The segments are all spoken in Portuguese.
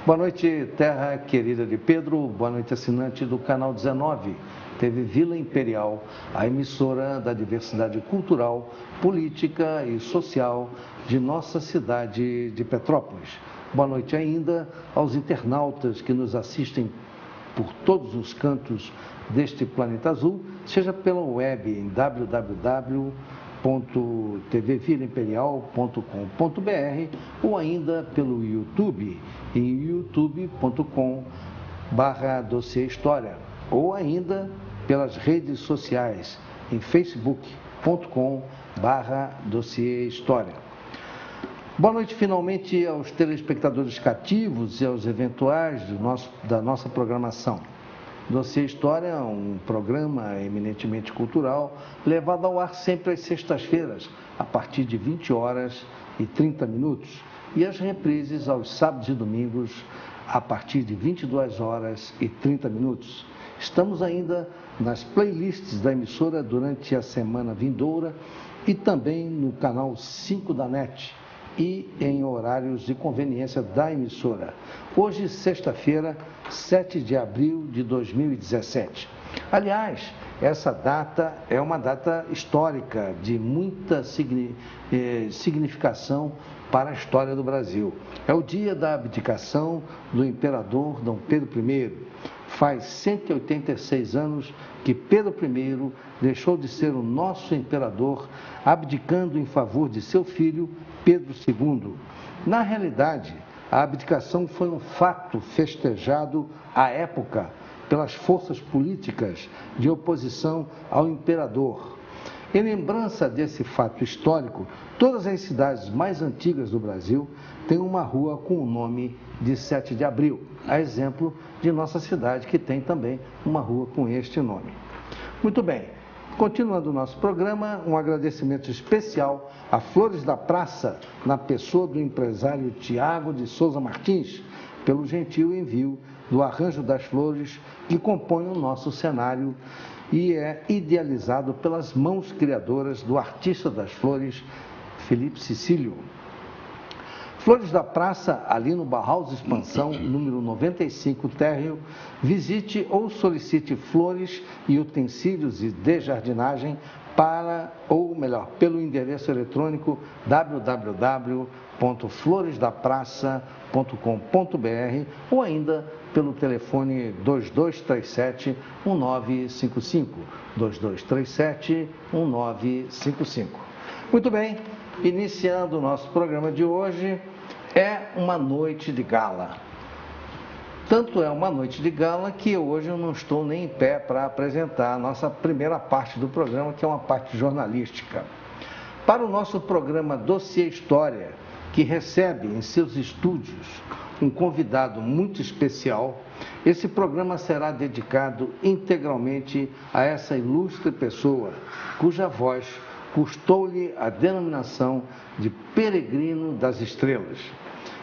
Boa noite, terra querida de Pedro. Boa noite, assinante do Canal 19, TV Vila Imperial, a emissora da diversidade cultural, política e social de nossa cidade de Petrópolis. Boa noite ainda aos internautas que nos assistem por todos os cantos deste planeta azul, seja pela web em www.tvvilaimperial.com.br ou ainda pelo YouTube em youtube.com/Dossiê História ou ainda pelas redes sociais em facebook.com/Dossiê História. Boa noite finalmente aos telespectadores cativos e aos eventuais da nossa programação. Dossiê História é um programa eminentemente cultural, levado ao ar sempre às sextas-feiras, a partir de 20h30, e as reprises aos sábados e domingos, a partir de 22h30. Estamos ainda nas playlists da emissora durante a semana vindoura e também no canal 5 da NET e em horários de conveniência da emissora. Hoje, sexta-feira, 7 de abril de 2017. Aliás, essa data é uma data histórica de muita significação para a história do Brasil. É o dia da abdicação do imperador Dom Pedro I. Faz 186 anos que Pedro I deixou de ser o nosso imperador, abdicando em favor de seu filho, Pedro II. Na realidade, a abdicação foi um fato festejado à época pelas forças políticas de oposição ao imperador. Em lembrança desse fato histórico, todas as cidades mais antigas do Brasil têm uma rua com o nome de 7 de abril, a exemplo de nossa cidade, que tem também uma rua com este nome. Muito bem, continuando o nosso programa, um agradecimento especial a Flores da Praça, na pessoa do empresário Tiago de Souza Martins, pelo gentil envio do arranjo das flores que compõem o nosso cenário e é idealizado pelas mãos criadoras do artista das flores, Felipe Cecílio. Flores da Praça, ali no Bauhaus Expansão, número 95 térreo, visite ou solicite flores e utensílios de jardinagem pelo endereço eletrônico www.floresdapraça.com.br ou ainda pelo telefone 2237-1955, 2237-1955. Muito bem, iniciando o nosso programa de hoje, é uma noite de gala. Tanto é uma noite de gala que hoje eu não estou nem em pé para apresentar a nossa primeira parte do programa, que é uma parte jornalística. Para o nosso programa Dossiê História, que recebe em seus estúdios um convidado muito especial, esse programa será dedicado integralmente a essa ilustre pessoa, cuja voz custou-lhe a denominação de Peregrino das Estrelas.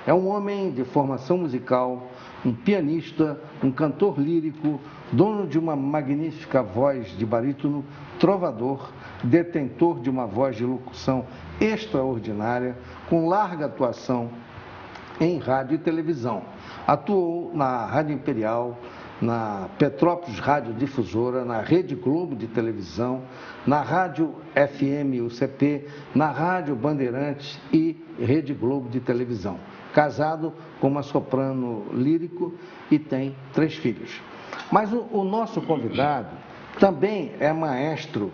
É um homem de formação musical, um pianista, um cantor lírico, dono de uma magnífica voz de barítono, trovador, detentor de uma voz de locução extraordinária, com larga atuação em rádio e televisão. Atuou na Rádio Imperial, na Petrópolis Rádio Difusora, na Rede Globo de televisão, na Rádio FM UCP, na Rádio Bandeirantes e Rede Globo de televisão. Casado com uma soprano lírico e tem 3 filhos. Mas o nosso convidado também é maestro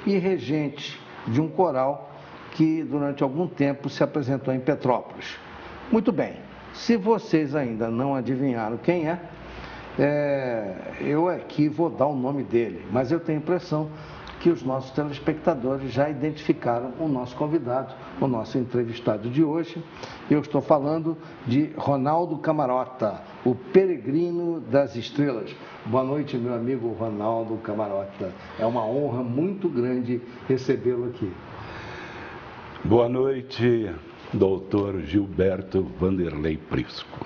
e regente de um coral que durante algum tempo se apresentou em Petrópolis. Muito bem, se vocês ainda não adivinharam quem é, eu aqui vou dar o nome dele, mas eu tenho a impressão que os nossos telespectadores já identificaram o nosso convidado, o nosso entrevistado de hoje. Eu estou falando de Ronaldo Camarota, o Peregrino das Estrelas. Boa noite, meu amigo Ronaldo Camarota. É uma honra muito grande recebê-lo aqui. Boa noite, doutor Gilberto Vanderlei Prisco.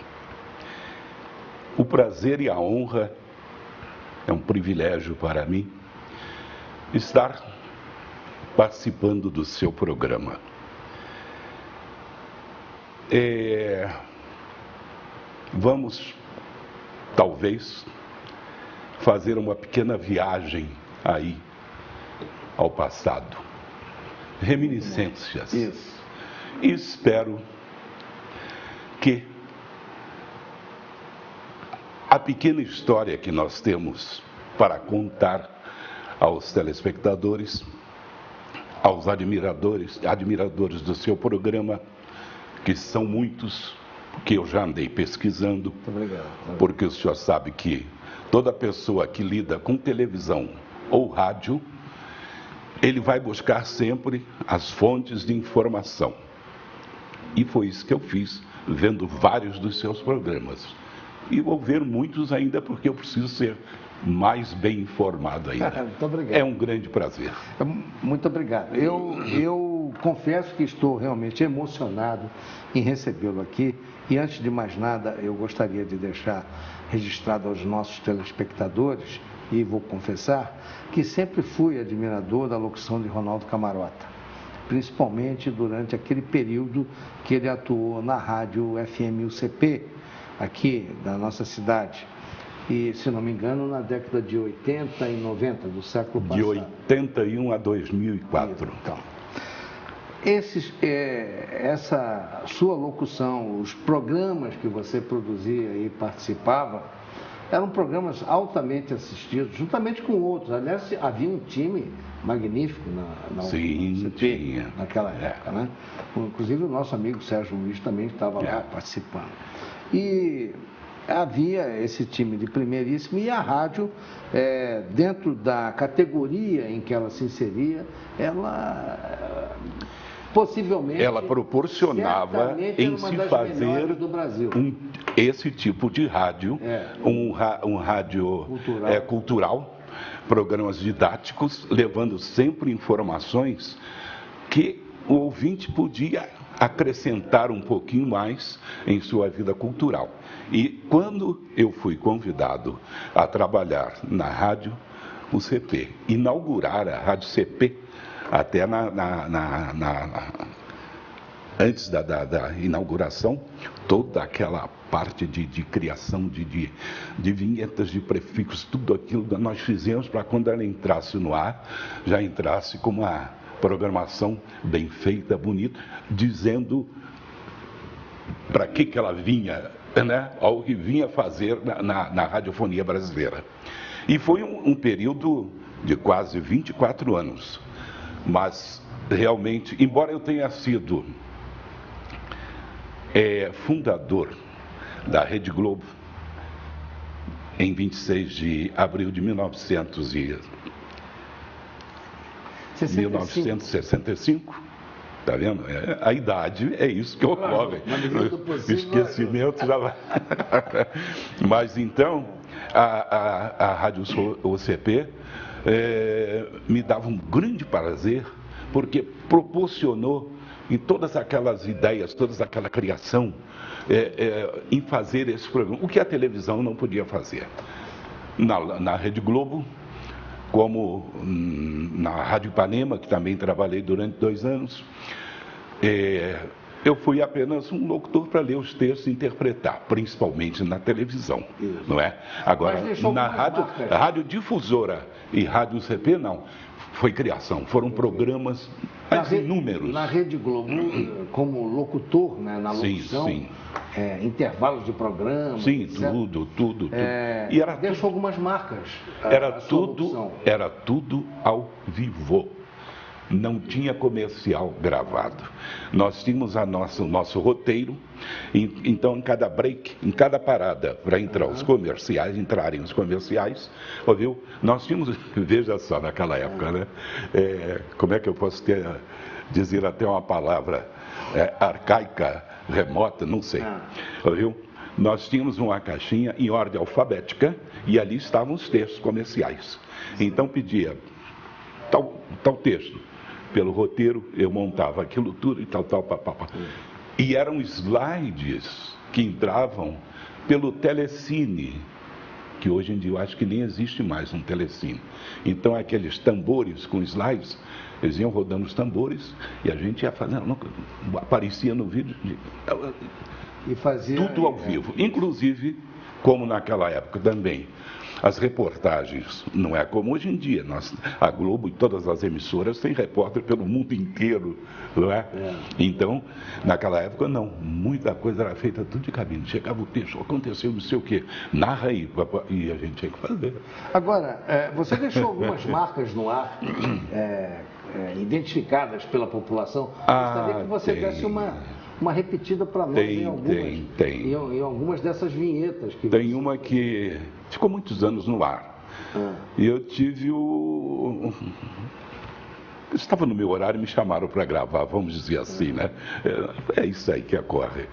O prazer e a honra é um privilégio para mim estar participando do seu programa. vamos, talvez, fazer uma pequena viagem aí ao passado. Reminiscências. Isso. E espero que a pequena história que nós temos para contar aos telespectadores, aos admiradores do seu programa, que são muitos, que eu já andei pesquisando, porque o senhor sabe que toda pessoa que lida com televisão ou rádio, ele vai buscar sempre as fontes de informação. E foi isso que eu fiz, vendo vários dos seus programas. E vou ver muitos ainda, porque eu preciso ser mais bem informado ainda. Muito obrigado. É um grande prazer. Muito obrigado. Eu confesso que estou realmente emocionado em recebê-lo aqui. E antes de mais nada, eu gostaria de deixar registrado aos nossos telespectadores, e vou confessar, que sempre fui admirador da locução de Ronaldo Camarota, principalmente durante aquele período que ele atuou na rádio FM UCP, aqui da nossa cidade. E, se não me engano, na década de 80 e 90 do século passado. De 81 a 2004. Então, essa sua locução, os programas que você produzia e participava, eram programas altamente assistidos, juntamente com outros. Aliás, havia um time magnífico na UCP, naquela época, né? Inclusive o nosso amigo Sérgio Luiz também estava lá participando. E havia esse time de primeiríssimo, e a rádio, dentro da categoria em que ela se inseria, ela possivelmente... Ela proporcionava em se fazer esse tipo de rádio, um rádio cultural, programas didáticos, levando sempre informações que o ouvinte podia acrescentar um pouquinho mais em sua vida cultural. E quando eu fui convidado a trabalhar na rádio UCP, inaugurar a rádio CP, até antes da inauguração, toda aquela parte de criação de vinhetas, de prefixos, tudo aquilo que nós fizemos para quando ela entrasse no ar, já entrasse com uma programação bem feita, bonita, dizendo para que ela vinha, né, ao que vinha fazer na radiofonia brasileira. E foi um período de quase 24 anos. Mas, realmente, embora eu tenha sido fundador da Rede Globo em 26 de abril de 1965, tá vendo? A idade é isso que ocorre. O esquecimento já vai. Mas, então, a Rádio UCP me dava um grande prazer, porque proporcionou em todas aquelas ideias, toda aquela criação, em fazer esse programa, o que a televisão não podia fazer. Na Rede Globo, como na Rádio Ipanema, que também trabalhei durante 2 anos, eu fui apenas um locutor para ler os textos e interpretar, principalmente na televisão, não é? Agora, na rádio difusora e rádio UCP, não. Foi criação, foram programas inúmeros. Na Rede Globo, como locutor, né, na locução, sim. Intervalos de programa. Sim, tudo. E deixou algumas marcas. Era tudo ao vivo. Não tinha comercial gravado. Nós tínhamos o nosso roteiro, então em cada break, em cada parada, para entrar entrarem os comerciais, ouviu? Nós tínhamos, veja só, naquela época, né? Como é que eu posso dizer até uma palavra arcaica, remota, não sei, ouviu? Nós tínhamos uma caixinha em ordem alfabética e ali estavam os textos comerciais. Então pedia tal texto. Pelo roteiro, eu montava aquilo tudo e tal, papapá. E eram slides que entravam pelo telecine, que hoje em dia eu acho que nem existe mais um telecine. Então, aqueles tambores com slides Eles iam rodando os tambores e a gente ia fazendo, aparecia no vídeo, e fazia tudo ao vivo. Inclusive, como naquela época também, as reportagens, não é como hoje em dia, a Globo e todas as emissoras têm repórter pelo mundo inteiro, não é? Então, naquela época não, muita coisa era feita tudo de cabine. Chegava o texto, aconteceu não sei o quê, narra aí, e a gente tinha que fazer. Agora, você deixou algumas marcas no ar, identificadas pela população. Gostaria que você desse uma repetida para nós em algumas dessas vinhetas. Tem uma que ficou muitos anos no ar. E eu tive eu estava no meu horário e me chamaram para gravar, vamos dizer assim, né? É isso aí que ocorre.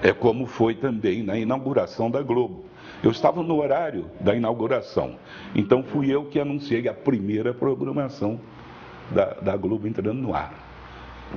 É como foi também na inauguração da Globo. Eu estava no horário da inauguração. Então fui eu que anunciei a primeira programação da Globo entrando no ar.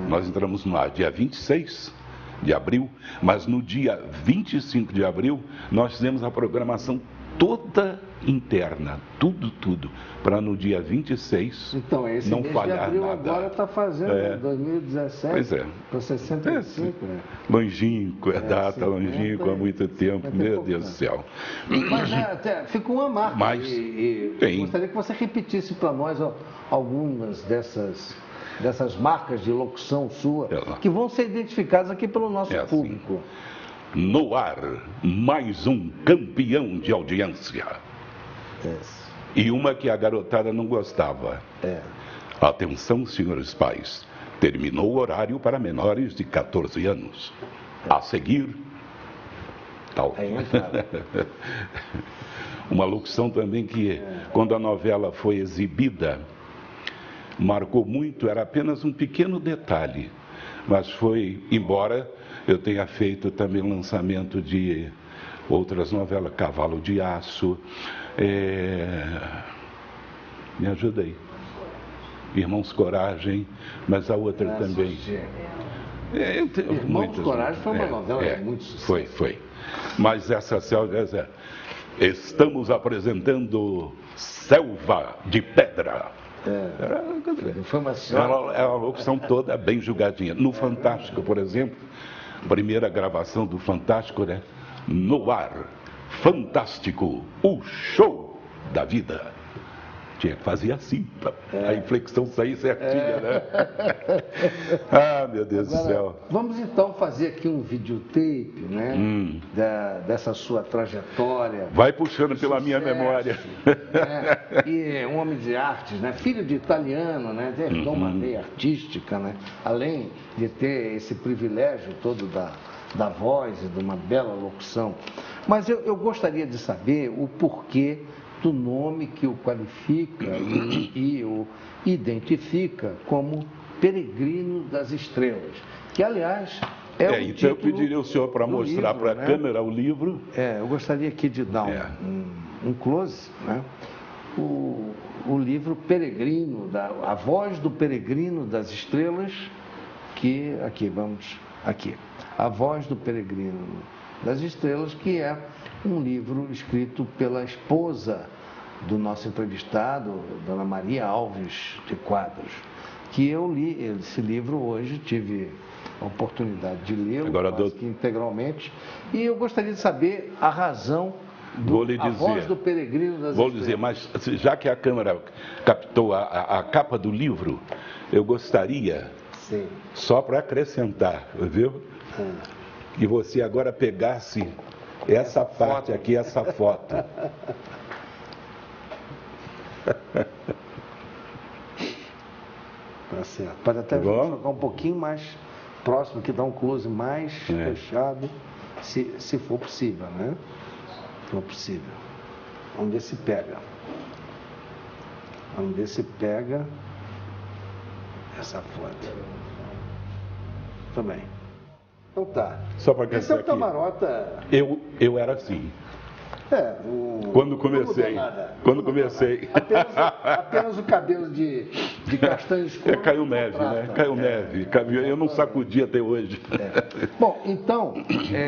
Nós entramos no ar dia 26 de abril, mas no dia 25 de abril nós fizemos a programação toda interna, tudo, para no dia 26 então, esse não mês falhar de abril nada. Agora está fazendo 2017, para 65, né? Longínquo, data longínqua há muito tempo, meu Deus do céu. Mas ficou uma marca, gostaria que você repetisse para nós algumas dessas marcas de locução sua, que vão ser identificadas aqui pelo nosso público. No ar, mais um campeão de audiência. E uma que a garotada não gostava. Atenção, senhores pais, terminou o horário para menores de 14 anos. A seguir, tal. Uma locução também que, quando a novela foi exibida, marcou muito, era apenas um pequeno detalhe, mas foi, embora eu tenha feito também lançamento de outras novelas, Cavalo de Aço, me ajuda aí, Irmãos Coragem, mas a outra também. Irmãos Coragem foi uma novela de muito sucesso. Foi. Mas essa estamos apresentando Selva de Pedra. Era uma locução toda bem julgadinha. No Fantástico, por exemplo, primeira gravação do Fantástico, né? No ar, Fantástico, o show da vida. Tinha que fazer assim, para a inflexão sair certinha, né? Ah, meu Deus do céu. Vamos então fazer aqui um videotape, né? Dessa sua trajetória. Vai puxando pela minha memória. E um homem de artes, né? Filho de italiano, né? Teve uma veia artística, né? Além de ter esse privilégio todo da voz e de uma bela locução. Mas eu gostaria de saber o porquê do nome que o qualifica e o identifica como Peregrino das Estrelas, que aliás o então título eu pediria ao senhor para mostrar para a câmera o livro. Eu gostaria aqui de dar um close, né? O livro Peregrino, A Voz do Peregrino das Estrelas, que aqui, A Voz do Peregrino das Estrelas, que é um livro escrito pela esposa do nosso entrevistado, Dona Maria Alves de Quadros, que eu li esse livro hoje, tive a oportunidade de lê-lo quase que integralmente, e eu gostaria de saber a razão A Voz do Peregrino das Estrelas. Vou dizer, mas já que a câmera captou a capa do livro, eu gostaria, só para acrescentar, viu? Que você agora pegasse essa parte aqui, essa foto. Tá certo. Pode até jogar um pouquinho mais próximo, que dá um close mais fechado, se for possível, né? Se for possível. Vamos ver se pega. Vamos ver se pega essa foto. Tudo bem. Então tá. Só para esse é o Camarota. Eu era assim. Quando comecei. Apenas o cabelo de castanho escuro. Caiu neve, né? Caiu neve. Eu não sacudi até hoje. Bom, então.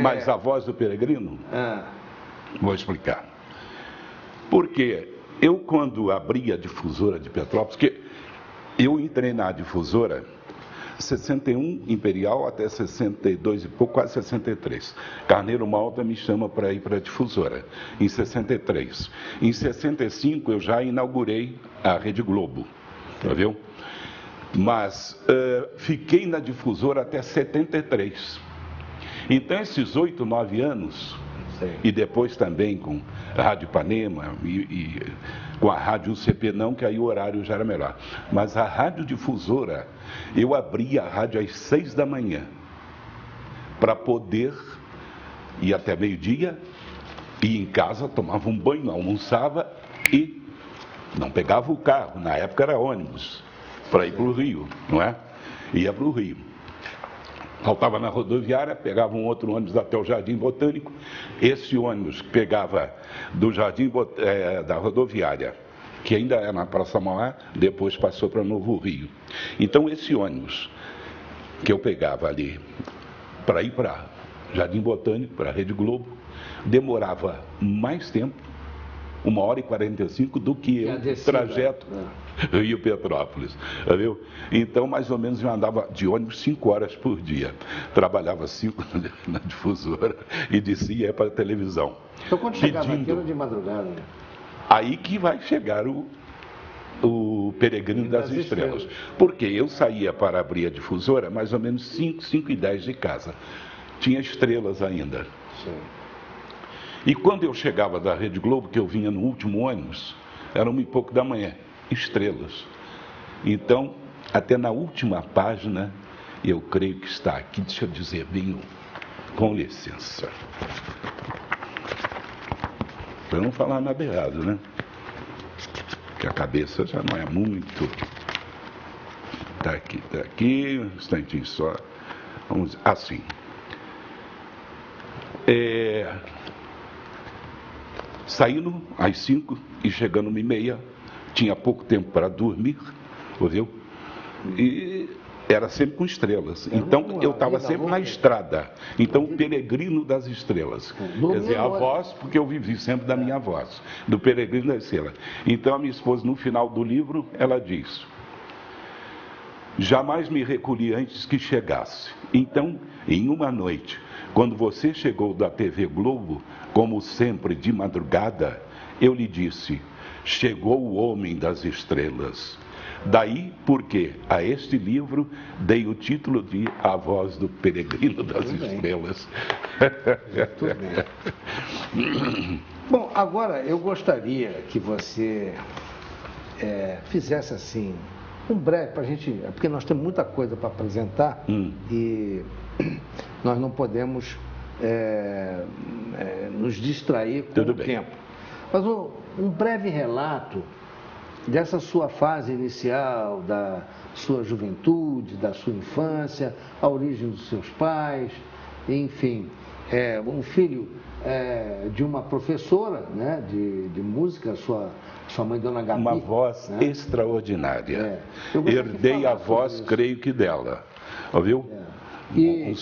Mas a Voz do Peregrino? Vou explicar. Porque eu, quando abri a difusora de Petrópolis, que Eu entrei na difusora 61 Imperial até 62 e pouco, quase 63. Carneiro Malta me chama para ir para a difusora, em 63. Em 65 eu já inaugurei a Rede Globo, viu? Mas fiquei na difusora até 73. Então esses 8, 9 anos, e depois também com a Rádio Ipanema e com a Rádio UCP não, que aí o horário já era melhor. Mas a Rádio Difusora, eu abria a rádio às 6 da manhã, para poder ir até meio-dia, ir em casa, tomava um banho, almoçava e não pegava o carro, na época era ônibus, para ir para o Rio, não é? Ia para o Rio. Faltava na rodoviária, pegava um outro ônibus até o Jardim Botânico. Esse ônibus que pegava do da rodoviária, que ainda é na Praça Mauá, depois passou para Novo Rio. Então esse ônibus que eu pegava ali para ir para Jardim Botânico, para a Rede Globo, demorava mais tempo, 1h45, do que o trajeto Rio-Petrópolis, viu? Então, mais ou menos, eu andava de ônibus 5 horas por dia. Trabalhava 5 na difusora e descia para a televisão. Então, quando chegava aqui, era de madrugada, né? Aí que vai chegar o Peregrino das Estrelas. Porque eu saía para abrir a difusora mais ou menos 5h10 de casa. Tinha estrelas ainda. Sim. E quando eu chegava da Rede Globo, que eu vinha no último ônibus, era 1h pouco da manhã, estrelas. Então, até na última página, eu creio que está aqui, deixa eu dizer bem, com licença. Para não falar nada errado, né? Porque a cabeça já não é muito. Está aqui, um instantinho só. Vamos, assim. Saindo às 5 e chegando 1h30, tinha pouco tempo para dormir, ouviu? E era sempre com estrelas. Então eu estava sempre na estrada. Então, o Peregrino das Estrelas. Quer dizer, a voz, porque eu vivi sempre da minha voz, do Peregrino das Estrelas. Então a minha esposa, no final do livro, ela diz: jamais me recolhi antes que chegasse. Então, em uma noite, quando você chegou da TV Globo, como sempre de madrugada, eu lhe disse: chegou o homem das estrelas. Daí porque a este livro dei o título de A Voz do Peregrino das Estrelas. Tudo bem. Bom, agora eu gostaria que você fizesse assim, um breve para a gente, porque nós temos muita coisa para apresentar e nós não podemos nos distrair com o tempo. Mas um breve relato dessa sua fase inicial, da sua juventude, da sua infância, a origem dos seus pais, enfim, um filho de uma professora, né, de música, sua mãe, Dona Gabi. Uma voz, né, extraordinária. Herdei a voz, creio que dela, ouviu? E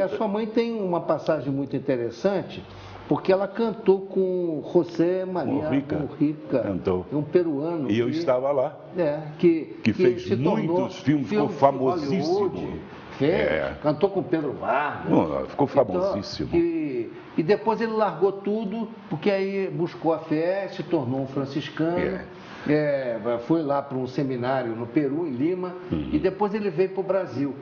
a sua mãe tem uma passagem muito interessante, porque ela cantou com José Maria Mujica, um peruano. E eu estava lá. Que fez muitos filmes, ficou famosíssimo. Cantou com Pedro Vargas. Ficou famosíssimo. E depois ele largou tudo, porque aí buscou a fé, se tornou um franciscano. Foi lá para um seminário no Peru, em Lima, e depois ele veio para o Brasil.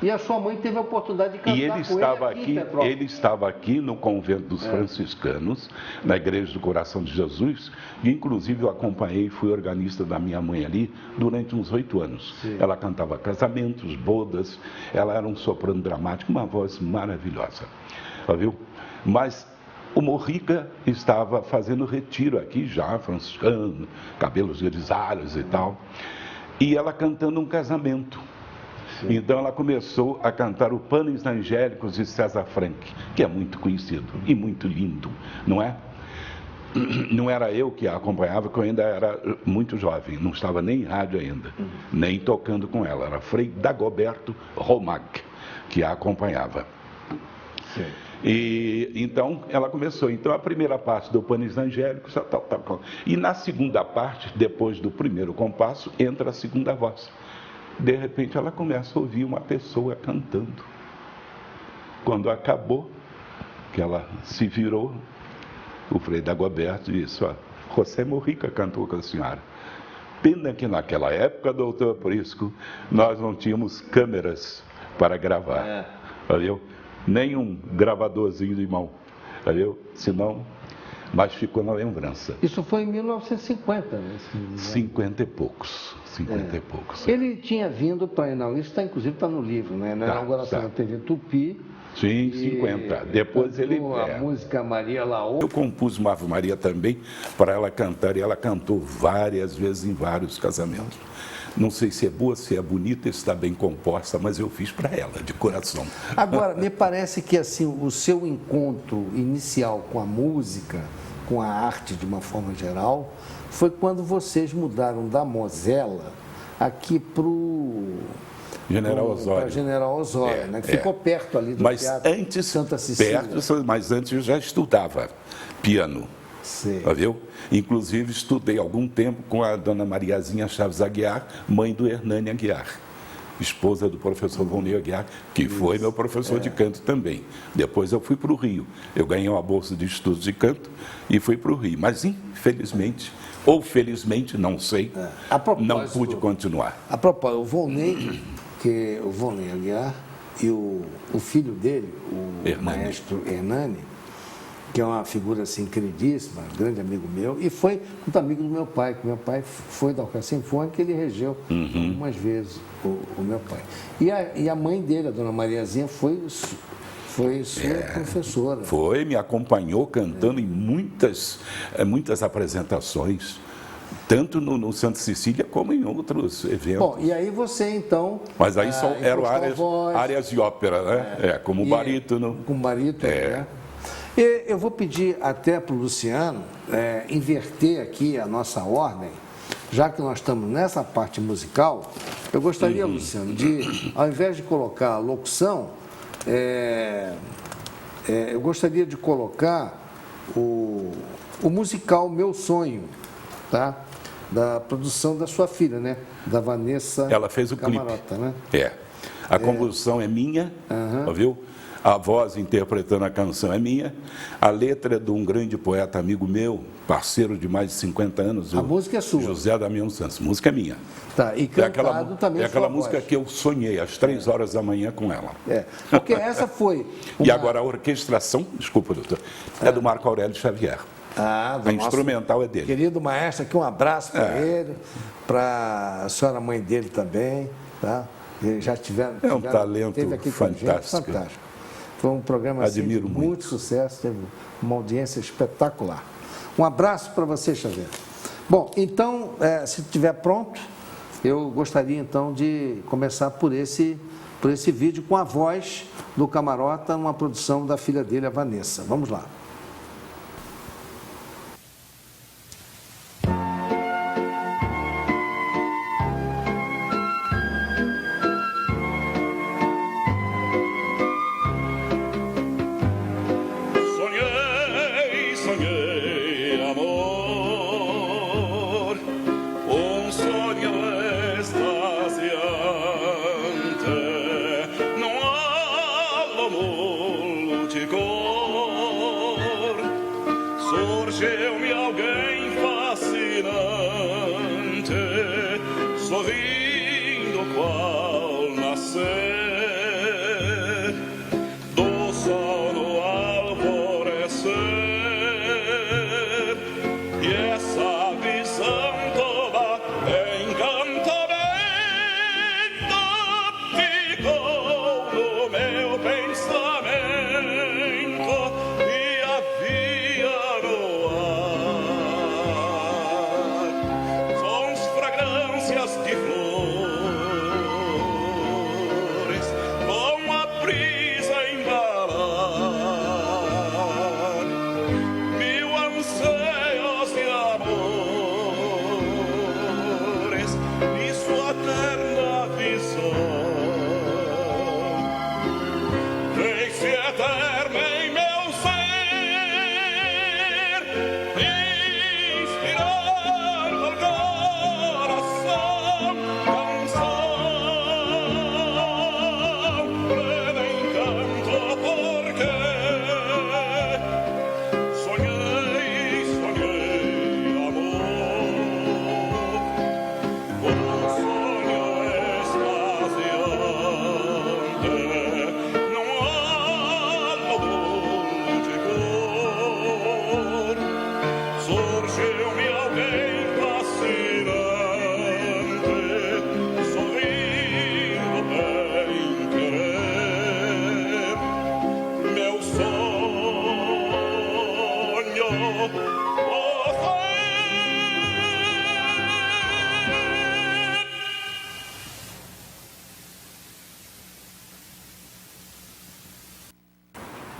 E a sua mãe teve a oportunidade de cantar com ele estava aqui no convento dos franciscanos, na Igreja do Coração de Jesus, e inclusive eu acompanhei e fui organista da minha mãe ali durante uns 8 anos. Sim. Ela cantava casamentos, bodas, ela era um soprano dramático, uma voz maravilhosa, viu? Mas o Mujica estava fazendo retiro aqui já, franciscano, cabelos grisalhos e tal, e ela cantando um casamento. Sim. Então ela começou a cantar o Panis Angélicos de César Franck, que é muito conhecido e muito lindo, não é? Não era eu que a acompanhava, porque eu ainda era muito jovem, não estava nem em rádio ainda, nem tocando com ela. Era Frei Dagoberto Romag que a acompanhava. Sim. E então ela começou. Então a primeira parte do Panis Angélicos, tal. E na segunda parte, depois do primeiro compasso, entra a segunda voz. De repente ela começa a ouvir uma pessoa cantando. Quando acabou, que ela se virou, o Frei Dagoberto disse: ó, José Mojica cantou com a senhora. Pena que naquela época, doutor Prisco, nós não tínhamos câmeras para gravar, valeu? Nem um gravadorzinho de mão, valeu? Senão, mas ficou na lembrança. Isso foi em 1950, né? 50 e poucos. Ele tinha vindo para isso inclusive está no livro, né? Na inauguração da TV Tupi. Sim, 50. Depois ele... a música Maria Laô. Eu compus uma Ave Maria também para ela cantar, e ela cantou várias vezes em vários casamentos. Não sei se é boa, se é bonita, se está bem composta, mas eu fiz para ela, de coração. Agora, me parece que assim, o seu encontro inicial com a música, com a arte de uma forma geral, foi quando vocês mudaram da Mosela aqui para o... General Osório. General Osório, né? Que ficou perto ali do Teatro Santa Cecília. Mas antes eu já estudava piano. Sei. Viu? Inclusive estudei algum tempo com a dona Mariazinha Chaves Aguiar, mãe do Hernani Aguiar, esposa do professor Vonei Aguiar, que foi meu professor de canto também. Depois eu fui para o Rio. Eu ganhei uma bolsa de estudos de canto e fui para o Rio. Mas infelizmente, ou felizmente, não sei, não pude continuar. A propósito, o Vonei Aguiar e o filho dele, o maestro Hernani, que é uma figura assim queridíssima, grande amigo meu, e foi muito amigo do meu pai, que meu pai foi da Orquestra Sinfônica, ele regeu algumas vezes o meu pai. E a mãe dele, a dona Mariazinha, foi sua professora. Foi, me acompanhou cantando em muitas apresentações, tanto no Santa Cecília como em outros eventos. Bom, e aí você então... Mas aí só eram áreas de ópera, né? Como barítono. Com barítono, né? E eu vou pedir até para o Luciano inverter aqui a nossa ordem, já que nós estamos nessa parte musical. Eu gostaria, Luciano, de, ao invés de colocar a locução, eu gostaria de colocar o musical Meu Sonho, tá? Da produção da sua filha, né? Da Vanessa. Ela fez o Camarota, clipe. Né? A composição é minha, viu? A voz interpretando a canção é minha, a letra é de um grande poeta amigo meu, parceiro de mais de 50 anos. A música é sua. José Damião Santos. Música é minha. Tá, e cantado também. É aquela música que eu sonhei às 3 horas da manhã com ela. Porque essa foi... E agora a orquestração, desculpa, doutor, é do Marco Aurélio Xavier. A instrumental é dele. Querido maestro, aqui um abraço para ele, para a senhora mãe dele também, tá? Eles já tiveram... um talento fantástico. Fantástico. Foi um programa assim, de muito sucesso, teve uma audiência espetacular. Um abraço para você, Xavier. Bom, então, se estiver pronto, eu gostaria então de começar por esse vídeo com a voz do Camarota, numa produção da filha dele, a Vanessa. Vamos lá. Surgiu-me alguém fascinante, sorrindo qual nascer do sol no alvorecer, e essa visão toda encantamento ficou no meu pensamento, e havia no ar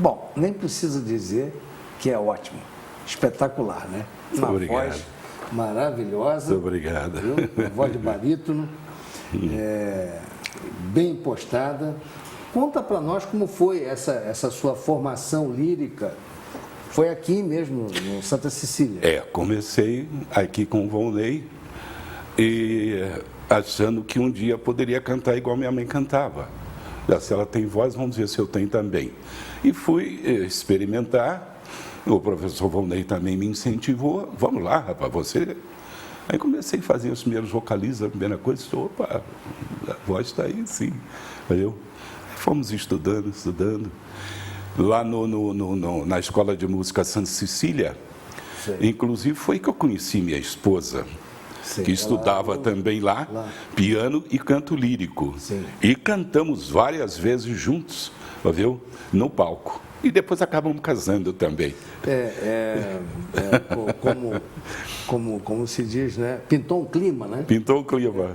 Bom, nem preciso dizer que é ótimo, espetacular, né? Uma Obrigado. voz maravilhosa. Muito obrigado. Viu? Uma voz de barítono, bem impostada. Conta para nós como foi essa sua formação lírica. Foi aqui mesmo, no Santa Cecília? Comecei aqui com o Volney e achando que um dia poderia cantar igual minha mãe cantava. Se ela tem voz, vamos ver se eu tenho também. E fui experimentar. O professor Volney também me incentivou. Vamos lá, rapaz, você... Aí comecei a fazer os primeiros vocalizes, a primeira coisa, opa, a voz está aí, sim. Aí fomos estudando. Lá na Escola de Música Santa Cecília, inclusive foi que eu conheci minha esposa, que estudava também lá, piano e canto lírico. Sim. E cantamos várias vezes juntos, viu? No palco. E depois acabamos casando também. Como se diz, né? Pintou um clima, né? Pintou o clima.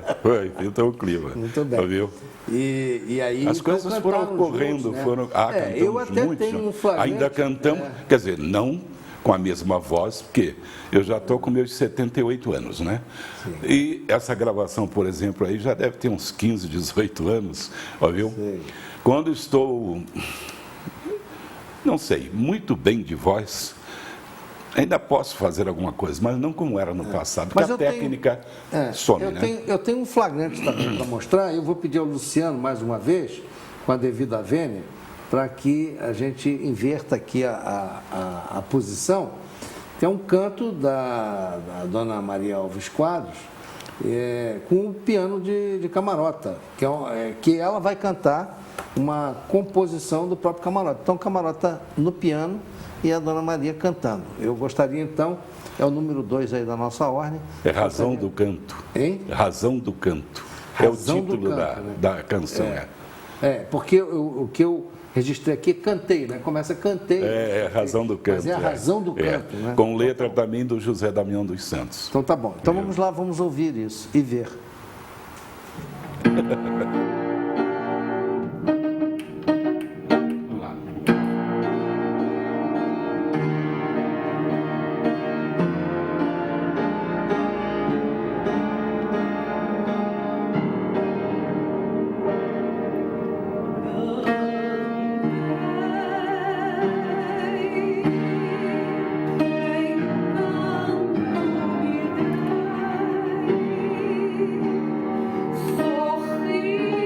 Muito bem. Viu? E aí, as coisas foram ocorrendo, juntos, né? cantamos eu até muito, tenho um flagrante. ainda cantamos, quer dizer, não com a mesma voz, porque eu já estou com meus 78 anos, né? Sim. E essa gravação, por exemplo, aí já deve ter uns 15, 18 anos, viu? Sim. Quando estou, não sei, muito bem de voz, ainda posso fazer alguma coisa, mas não como era no passado, porque a técnica some, né? Eu tenho um flagrante também para mostrar, eu vou pedir ao Luciano mais uma vez, com a devida vênia, para que a gente inverta aqui a posição. Tem um canto da dona Maria Alves Quadros, com o piano de Camarota, que ela vai cantar uma composição do próprio Camarota. Então, Camarota no piano e a dona Maria cantando. Eu gostaria, então, é o número 2 aí da nossa ordem. É Razão do Canto. Hein? Razão do Canto. Razão é o título canto, né? da canção. Porque o que eu registrei aqui, cantei, né? Começa cantei. Razão do Canto. Mas é a Razão do Canto, né? Com letra também do José Damião dos Santos. Então tá bom. Então vamos lá, vamos ouvir isso e ver. Sorri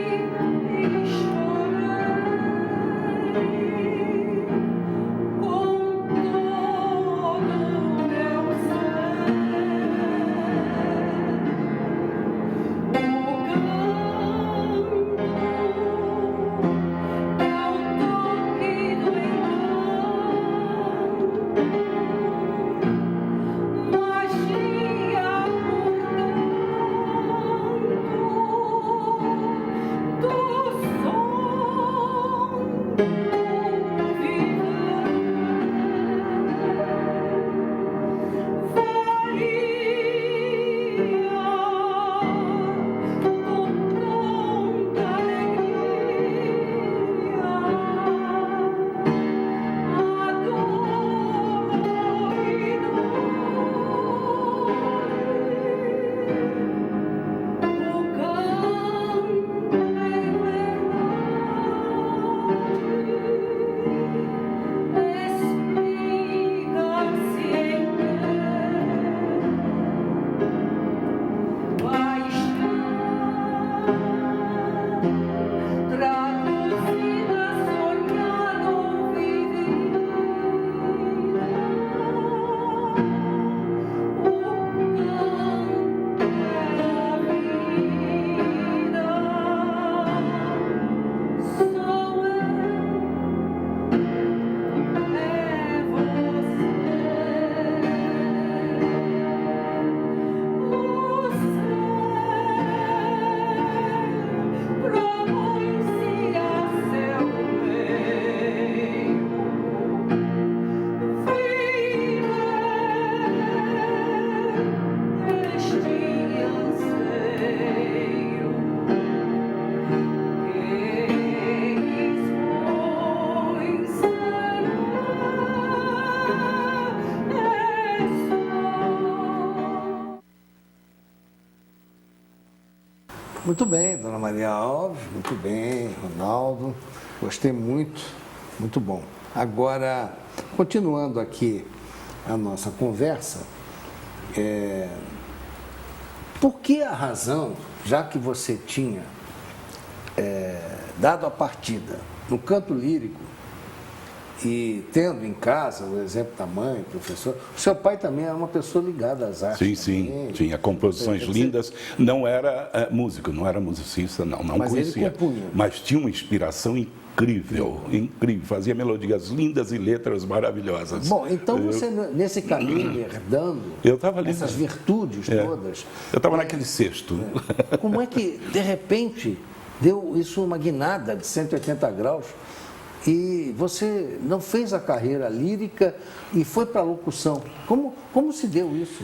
Muito bem, dona Maria Alves, muito bem, Ronaldo, gostei muito, muito bom. Agora, continuando aqui a nossa conversa, por que a razão, já que você tinha dado a partida no canto lírico e tendo em casa o exemplo da mãe, professor, o seu pai também era uma pessoa ligada às artes. Sim, tinha composições lindas, não era músico, não era musicista, não mas conhecia. Ele compunha. Mas tinha uma inspiração incrível, fazia melodias lindas e letras maravilhosas. Bom, então você nesse caminho, herdando essas virtudes todas... Eu estava naquele cesto. Como é que, de repente, deu isso uma guinada de 180 graus e você não fez a carreira lírica e foi para a locução? Como se deu isso?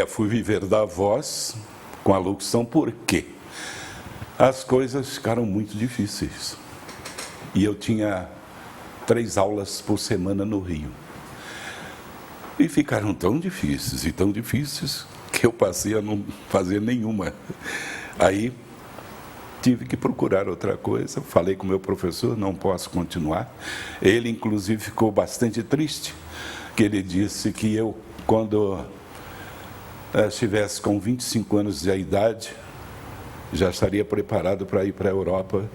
Fui viver da voz com a locução, porque as coisas ficaram muito difíceis. E eu tinha 3 aulas por semana no Rio. E ficaram tão difíceis, que eu passei a não fazer nenhuma. Aí tive que procurar outra coisa, falei com o meu professor, não posso continuar. Ele, inclusive, ficou bastante triste, que ele disse que eu, quando estivesse com 25 anos de idade, já estaria preparado para ir para a Europa,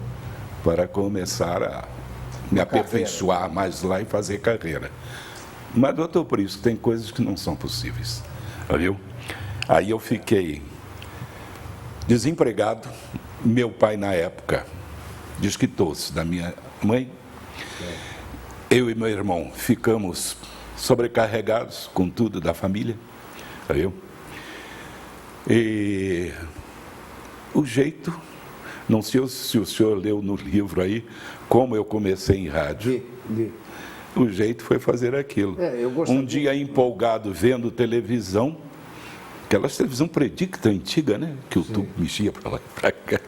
para começar a me aperfeiçoar mais lá e fazer carreira. Mas, doutor, por isso, tem coisas que não são possíveis, viu? Aí eu fiquei desempregado. Meu pai, na época, desquitou-se da minha mãe. Eu e meu irmão ficamos sobrecarregados com tudo da família, viu? E o jeito... Não sei se o senhor leu no livro aí, como eu comecei em rádio. Vi. O jeito foi fazer aquilo. Um dia empolgado vendo televisão, aquelas televisão predicta antiga, né? Que o tubo mexia para lá e para cá.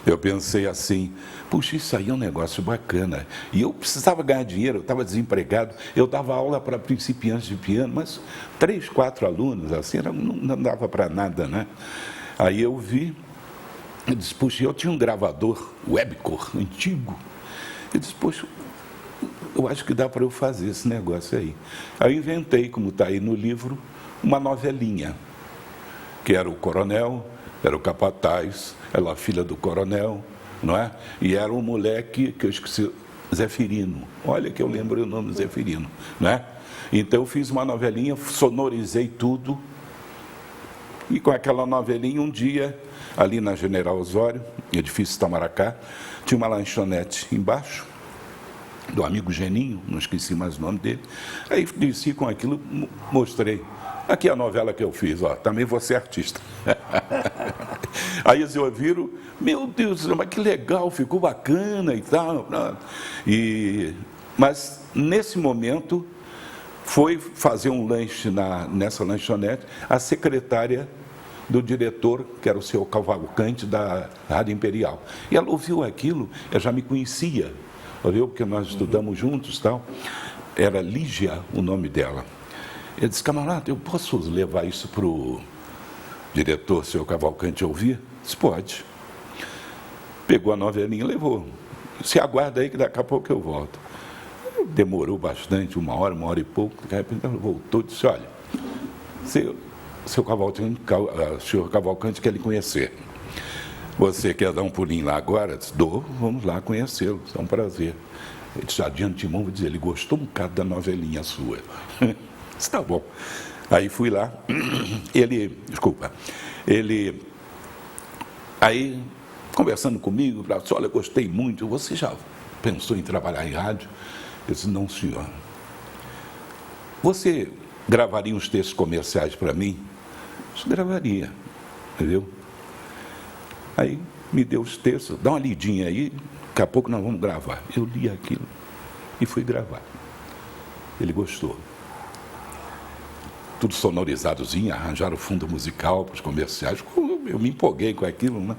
Eu pensei assim, puxa, isso aí é um negócio bacana. E eu precisava ganhar dinheiro, eu estava desempregado, eu dava aula para principiantes de piano, mas 3, 4 alunos, assim, não dava para nada, né? Aí eu vi... Eu disse, puxa, eu tinha um gravador, Webcor, antigo. Eu disse, poxa, eu acho que dá para eu fazer esse negócio aí. Aí eu inventei, como está aí no livro, uma novelinha, que era o coronel, era o capataz, era a filha do coronel, não é? E era um moleque que eu esqueci, Zeferino. Olha que eu lembro o nome Zeferino, não é? Então eu fiz uma novelinha, sonorizei tudo, e com aquela novelinha, um dia... Ali na General Osório, edifício Itamaracá, tinha uma lanchonete embaixo, do amigo Geninho, não esqueci mais o nome dele. Aí desci com aquilo, mostrei. Aqui é a novela que eu fiz, ó, também vou ser artista. Aí eles ouviram, meu Deus, mas que legal, ficou bacana e tal. Mas nesse momento, foi fazer um lanche nessa lanchonete, a secretária do diretor, que era o seu Cavalcante, da Rádio Imperial. E ela ouviu aquilo, ela já me conhecia, viu? Porque nós estudamos juntos e tal. Era Lígia o nome dela. Ele disse, camarada, eu posso levar isso para o diretor, seu Cavalcante, ouvir? Eu disse, pode. Pegou a novelinha e levou. Se aguarda aí que daqui a pouco eu volto. Demorou bastante, 1 hora, 1 hora e pouco. De repente ela voltou e disse, olha, seu Cavalcante, o senhor Cavalcante quer lhe conhecer. Você quer dar um pulinho lá agora? Disse, vamos lá conhecê-lo, é um prazer. Ele disse, de antemão, vou dizer, ele gostou um bocado da novelinha sua. Disse, tá bom. Aí fui lá, aí conversando comigo, falou, olha, gostei muito, você já pensou em trabalhar em rádio? Eu disse, não, senhor. Você gravaria uns textos comerciais para mim? Eu gravaria, entendeu? Aí me deu os textos, dá uma lidinha aí, daqui a pouco nós vamos gravar. Eu li aquilo e fui gravar. Ele gostou. Tudo sonorizadozinho, arranjaram o fundo musical para os comerciais. Eu me empolguei com aquilo, né?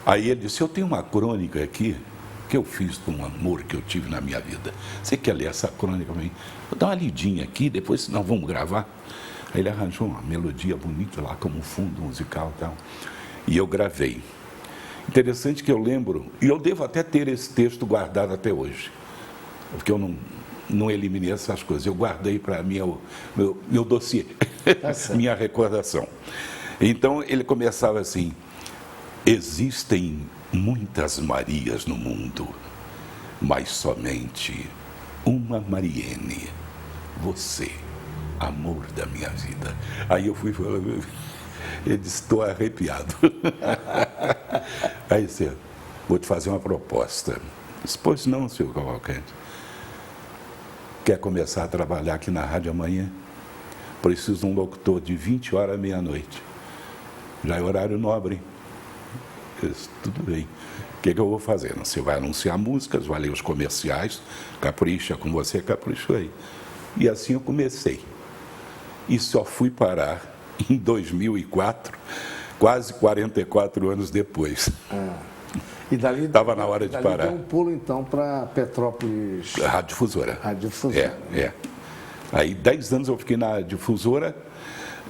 Aí ele disse, eu tenho uma crônica aqui que eu fiz de um amor que eu tive na minha vida. Você quer ler essa crônica para mim? Vou dar uma lidinha aqui, depois nós vamos gravar. Aí ele arranjou uma melodia bonita lá, como um fundo musical e tal. E eu gravei. Interessante que eu lembro, e eu devo até ter esse texto guardado até hoje, porque eu não eliminei essas coisas, eu guardei para meu dossiê, minha recordação. Então ele começava assim: existem muitas Marias no mundo, mas somente uma Mariene, você, amor da minha vida. Aí eu fui falando, eu disse, estou arrepiado. Aí disse, vou te fazer uma proposta. Eu disse, pois não, senhor Cavalcante. Quer começar a trabalhar aqui na rádio amanhã? Preciso de um locutor de 20 horas à meia-noite. Já é horário nobre. Eu disse, tudo bem. O que eu vou fazer? Você vai anunciar músicas, vai ler os comerciais, capricha com você, capricho aí. E assim eu comecei. E só fui parar em 2004, quase 44 anos depois. E dali estava na hora de parar. Deu um pulo então para Petrópolis. Radiodifusora. Radiodifusora. Aí 10 anos eu fiquei na Radiodifusora.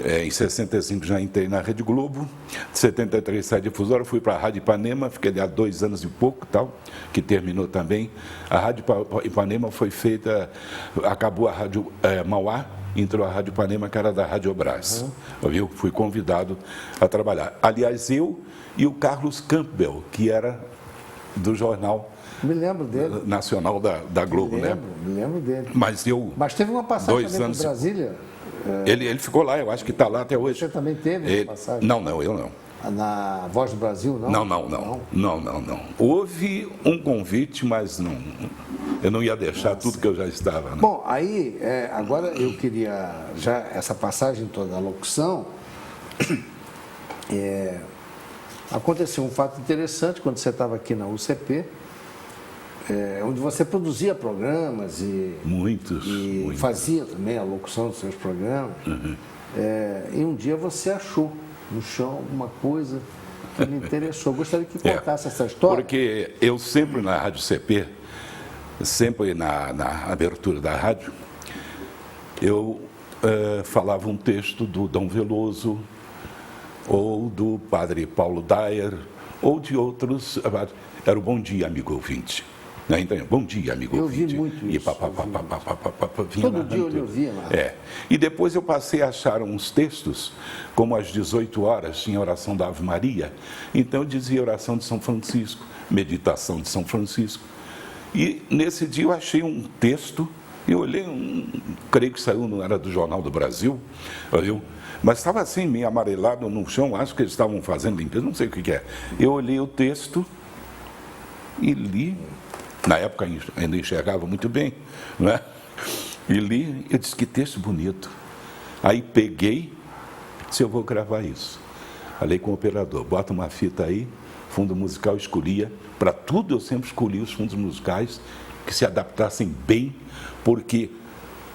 Em 65 já entrei na Rede Globo, em 73 saí da Difusora, fui para a Rádio Ipanema, fiquei lá 2 anos e pouco, tal, que terminou também. A Rádio Ipanema foi feita, acabou a Rádio Mauá, entrou a Rádio Ipanema, que era da Rádio Brás. Viu? Fui convidado a trabalhar. Aliás, eu e o Carlos Campbell, que era do jornal Me lembro dele. nacional da Globo, né? Me lembro dele. Mas teve uma passagem também para Brasília. Ele ficou lá, eu acho que está lá até hoje. Você também teve essa passagem? Não, eu não. Na Voz do Brasil, não? Não. Houve um convite, mas não. Eu não ia deixar tudo que eu já estava. Né? Bom, aí, agora eu queria, já essa passagem toda da locução, aconteceu um fato interessante quando você estava aqui na UCP, onde você produzia programas e muitos. Fazia também a locução dos seus programas. E um dia você achou no chão alguma coisa que lhe interessou. Gostaria que contasse essa história. Porque eu sempre na Rádio CP, sempre na abertura da rádio, eu falava um texto do Dom Veloso, ou do Padre Paulo Dyer, ou de outros. Era o Bom Dia, Amigo Ouvinte. Então, bom dia, amigo ouvinte. Eu vi muito isso. E todo dia eu ouvia lá. E depois eu passei a achar uns textos, como às 18 horas tinha oração da Ave Maria. Então eu dizia oração de São Francisco, meditação de São Francisco. E nesse dia eu achei um texto, eu olhei, creio que saiu, não era do Jornal do Brasil, viu? Mas estava assim, meio amarelado no chão, acho que eles estavam fazendo limpeza, não sei o que é. Eu olhei o texto e li. Na época ainda enxergava muito bem, não é? E li, eu disse, que texto bonito. Aí peguei, disse, eu vou gravar isso. Falei com o operador, bota uma fita aí, fundo musical, escolhia. Para tudo eu sempre escolhi os fundos musicais que se adaptassem bem, porque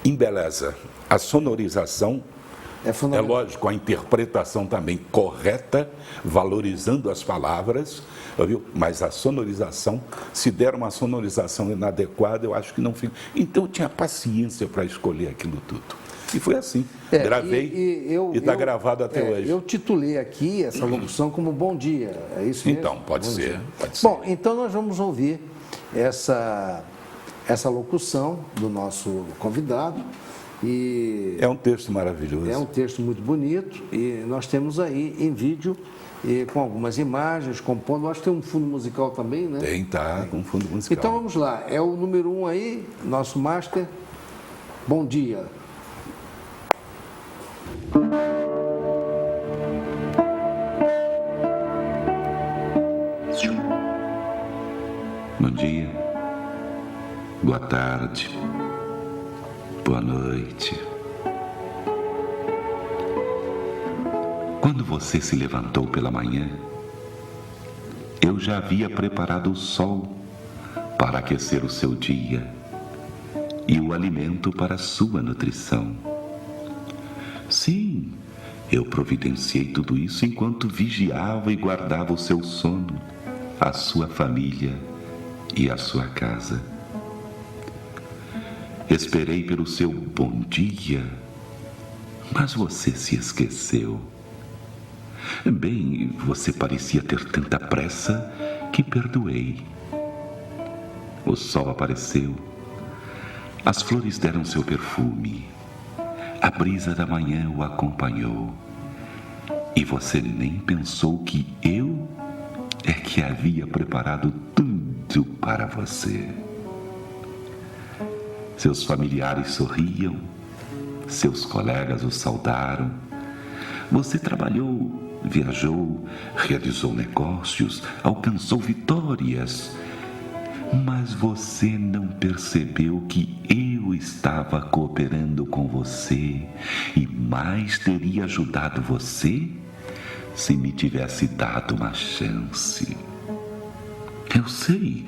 embeleza a sonorização. É lógico, a interpretação também correta, valorizando as palavras, viu? Mas a sonorização, se der uma sonorização inadequada, eu acho que não fica. Então eu tinha paciência para escolher aquilo tudo. E foi assim. Gravei e está gravado até hoje. Eu titulei aqui essa locução como Bom Dia, é isso mesmo? Então, pode ser. Bom, então nós vamos ouvir essa locução do nosso convidado. E é um texto maravilhoso. É um texto muito bonito e nós temos aí em vídeo com algumas imagens, compondo. Acho que tem um fundo musical também, né? Com um fundo musical. Então vamos lá, é o número 1 aí, nosso master. Bom dia. Bom dia, boa tarde, boa noite. Quando você se levantou pela manhã, eu já havia preparado o sol para aquecer o seu dia e o alimento para a sua nutrição. Sim, eu providenciei tudo isso enquanto vigiava e guardava o seu sono, a sua família e a sua casa. Esperei pelo seu bom dia, mas você se esqueceu. Bem, você parecia ter tanta pressa que perdoei. O sol apareceu, as flores deram seu perfume, a brisa da manhã o acompanhou, e você nem pensou que eu é que havia preparado tudo para você. Seus familiares sorriam, seus colegas o saudaram. Você trabalhou, viajou, realizou negócios, alcançou vitórias. Mas você não percebeu que eu estava cooperando com você e mais teria ajudado você se me tivesse dado uma chance. Eu sei,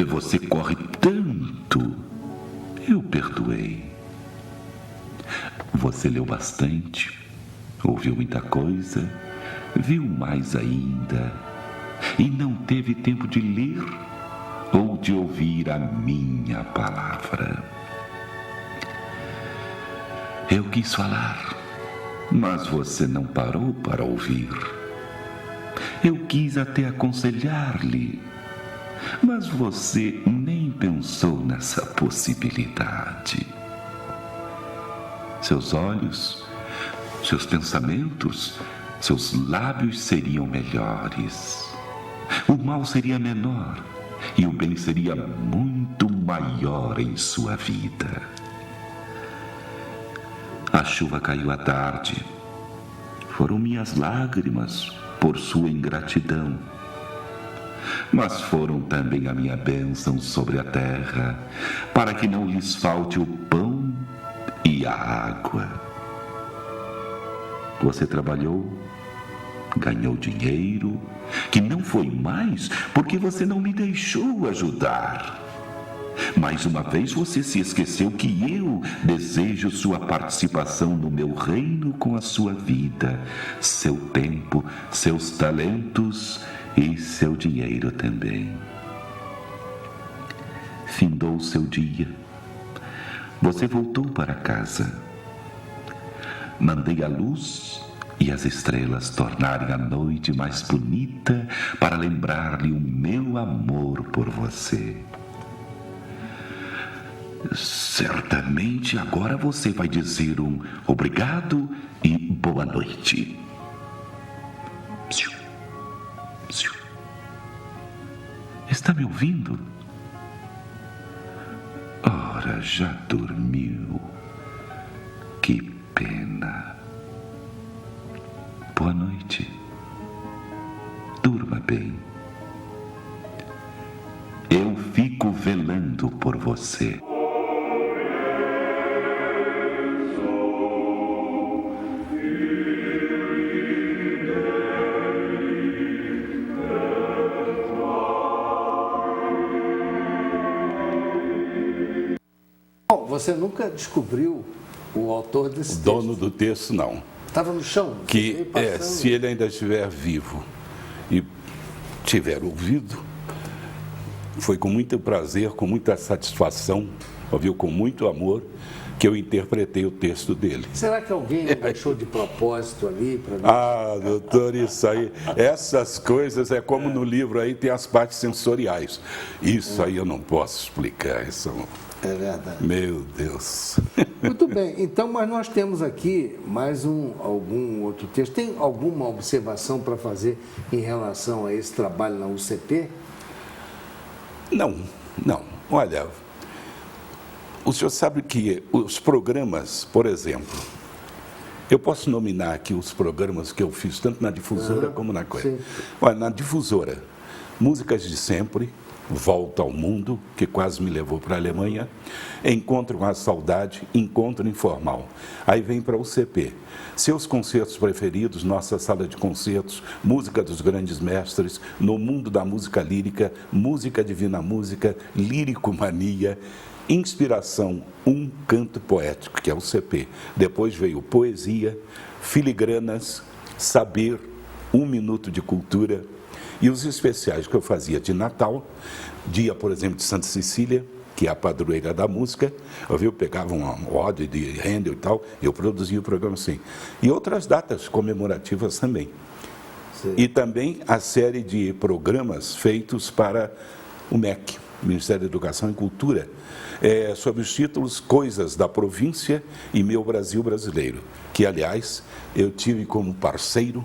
você corre tanto. Eu perdoei. Você leu bastante, ouviu muita coisa, viu mais ainda, e não teve tempo de ler ou de ouvir a minha palavra. Eu quis falar, mas você não parou para ouvir. Eu quis até aconselhar-lhe, mas você nem pensou nessa possibilidade. Seus olhos, seus pensamentos, seus lábios seriam melhores. O mal seria menor e o bem seria muito maior em sua vida. A chuva caiu à tarde. Foram minhas lágrimas por sua ingratidão. Mas foram também a minha bênção sobre a terra, para que não lhes falte o pão e a água. Você trabalhou, ganhou dinheiro, que não foi mais porque você não me deixou ajudar. Mais uma vez você se esqueceu que eu desejo sua participação no meu reino com a sua vida, seu tempo, seus talentos e seu dinheiro também. Findou o seu dia. Você voltou para casa. Mandei a luz e as estrelas tornarem a noite mais bonita para lembrar-lhe o meu amor por você. Certamente agora você vai dizer um obrigado e boa noite. Psiu, psiu. Está me ouvindo? Ora, já dormiu. Que pena. Boa noite. Durma bem. Eu fico velando por você. Bom, você nunca descobriu o autor desse texto? Dono do texto, não. Estava no chão? Que se ele ainda estiver vivo e tiver ouvido, foi com muito prazer, com muita satisfação, ouviu, com muito amor, que eu interpretei o texto dele. Será que alguém não deixou de propósito ali? Doutor, isso aí, essas coisas é como no livro aí tem as partes sensoriais. Isso aí eu não posso explicar, isso é verdade. Meu Deus. Muito bem, então, mas nós temos aqui mais algum outro texto. Tem alguma observação para fazer em relação a esse trabalho na UCP? Não. Olha, o senhor sabe que os programas, por exemplo, eu posso nominar aqui os programas que eu fiz, tanto na Difusora como na coisa. Olha, na Difusora, Músicas de Sempre, Volta ao Mundo, que quase me levou para a Alemanha, Encontro com a Saudade, Encontro Informal. Aí vem para o CP. Seus concertos preferidos, Nossa Sala de Concertos, Música dos Grandes Mestres, No Mundo da Música Lírica, Música Divina Música, Lírico Mania, Inspiração, Um Canto Poético, que é o CP. Depois veio Poesia, Filigranas, Saber, Um Minuto de Cultura, e os especiais que eu fazia de Natal, dia, por exemplo, de Santa Cecília, que é a padroeira da música, eu pegava uma ode de Handel e tal, eu produzia o programa assim. E outras datas comemorativas também. Sim. E também a série de programas feitos para o MEC, Ministério da Educação e Cultura, sob os títulos Coisas da Província e Meu Brasil Brasileiro, que, aliás, eu tive como parceiro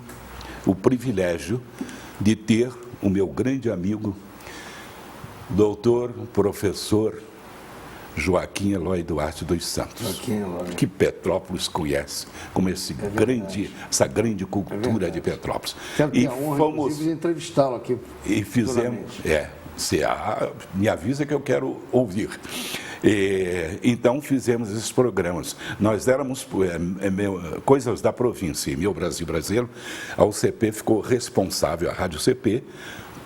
o privilégio de ter o meu grande amigo, doutor, professor Joaquim Eloy Duarte dos Santos, Joaquim Eloy. que Petrópolis conhece, como essa grande cultura de Petrópolis. Quero ter a honra, inclusive, de entrevistá-lo aqui. E fizemos, me avisa que eu quero ouvir. Então fizemos esses programas. Nós éramos Coisas da Província e Meu Brasil Brasileiro. A UCP ficou responsável, a Rádio CP,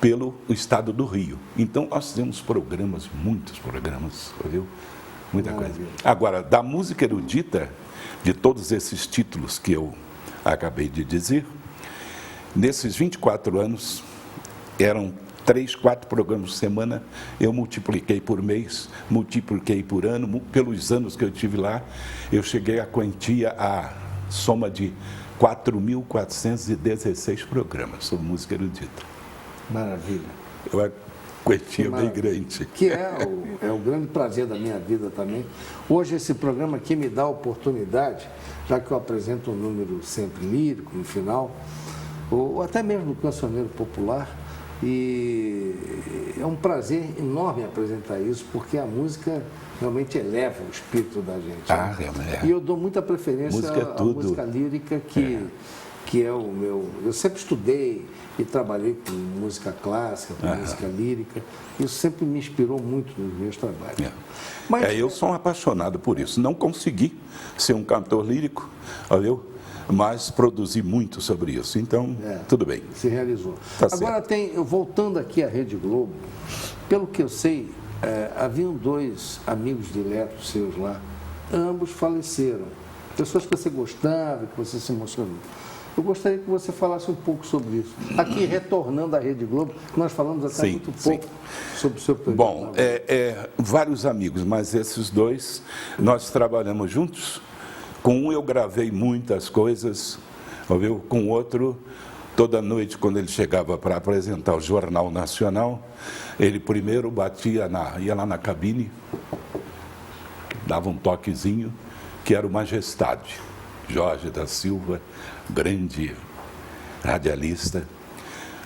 pelo estado do Rio. Então nós fizemos programas, muitos programas, viu? Muita coisa. Agora, da música erudita, de todos esses títulos que eu acabei de dizer, nesses 24 anos, eram 3, 4 programas por semana, eu multipliquei por mês, multipliquei por ano, pelos anos que eu tive lá, eu cheguei à quantia, a soma de 4.416 programas sobre música erudita. Maravilha. Uma quantia bem grande. Que é o grande prazer da minha vida também. Hoje esse programa aqui me dá a oportunidade, já que eu apresento um número sempre lírico no final, ou até mesmo do cancioneiro popular, e é um prazer enorme apresentar isso, porque a música realmente eleva o espírito da gente. E eu dou muita preferência à música lírica, que é o meu... Eu sempre estudei e trabalhei com música clássica, com música lírica. Isso sempre me inspirou muito nos meus trabalhos. Mas, eu sou um apaixonado por isso. Não consegui ser um cantor lírico, viu? Mas produzi muito sobre isso. Então, tudo bem. Se realizou. Tá Agora, voltando aqui à Rede Globo, pelo que eu sei, haviam 2 amigos diretos seus lá, ambos faleceram. Pessoas que você gostava, que você se emocionou. Eu gostaria que você falasse um pouco sobre isso. Aqui, retornando à Rede Globo, nós falamos até muito pouco sobre o seu projeto. Bom, vários amigos, mas esses 2, nós trabalhamos juntos. Com um eu gravei muitas coisas, viu? Com o outro, toda noite, quando ele chegava para apresentar o Jornal Nacional, ele primeiro ia lá na cabine, dava um toquezinho, que era o Majestade, Jorge da Silva, grande radialista,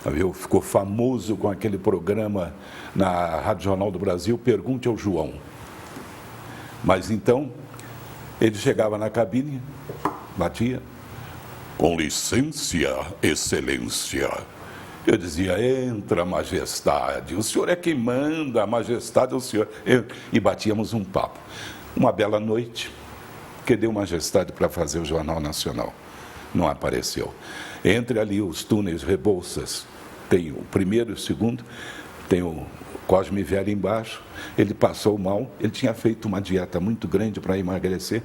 viu? Ficou famoso com aquele programa na Rádio Jornal do Brasil, Pergunte ao João. Mas então, ele chegava na cabine, batia, com licença, excelência. Eu dizia, entra, majestade, o senhor é quem manda, a majestade é o senhor. E batíamos um papo. Uma bela noite, que deu majestade para fazer o Jornal Nacional. Não apareceu. Entre ali os túneis Rebouças, tem o primeiro e o segundo, tem o Cosme Velho embaixo, ele passou mal, ele tinha feito uma dieta muito grande para emagrecer,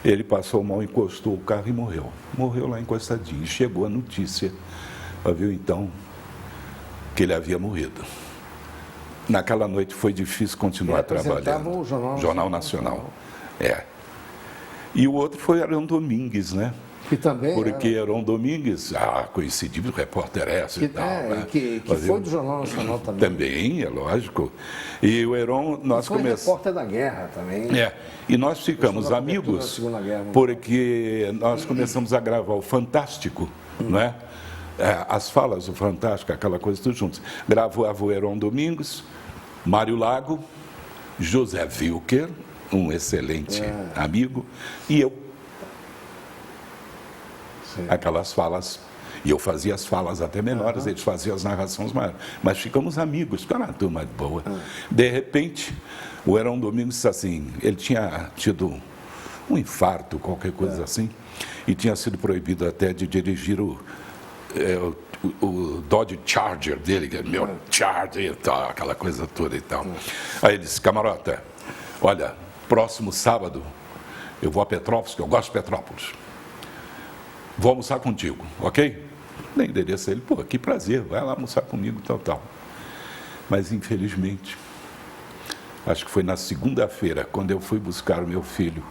ele passou mal, encostou o carro e morreu. Morreu lá encostadinho. E chegou a notícia, viu então, que ele havia morrido. Naquela noite foi difícil continuar trabalhando. O Jornal Nacional. E o outro foi Heron Domingues, né? Que também porque Heron Domingues, coincidiu, repórter e tal. Né? Que foi do Jornal Nacional também. Também, é lógico. E o Heron, nós começamos... Foi repórter da guerra também. E nós ficamos amigos, porque nós começamos a gravar o Fantástico, não é? As falas do Fantástico, aquela coisa, tudo juntos. Gravava o Heron Domingues, Mário Lago, José Wilker, um excelente amigo, e eu. Aquelas falas, e eu fazia as falas até menores, eles faziam as narrações maiores, mas ficamos amigos, ficava uma turma boa. De repente, o Heron Domingues disse assim, ele tinha tido um infarto, qualquer coisa assim, e tinha sido proibido até de dirigir o Dodge Charger dele, que é meu Charger e tal, aquela coisa toda e tal. Aí ele disse, camarota, olha, próximo sábado eu vou a Petrópolis, que eu gosto de Petrópolis. Vou almoçar contigo, ok? Nem endereço ele, que prazer, vai lá almoçar comigo, tal. Mas, infelizmente, acho que foi na segunda-feira, quando eu fui buscar o meu filho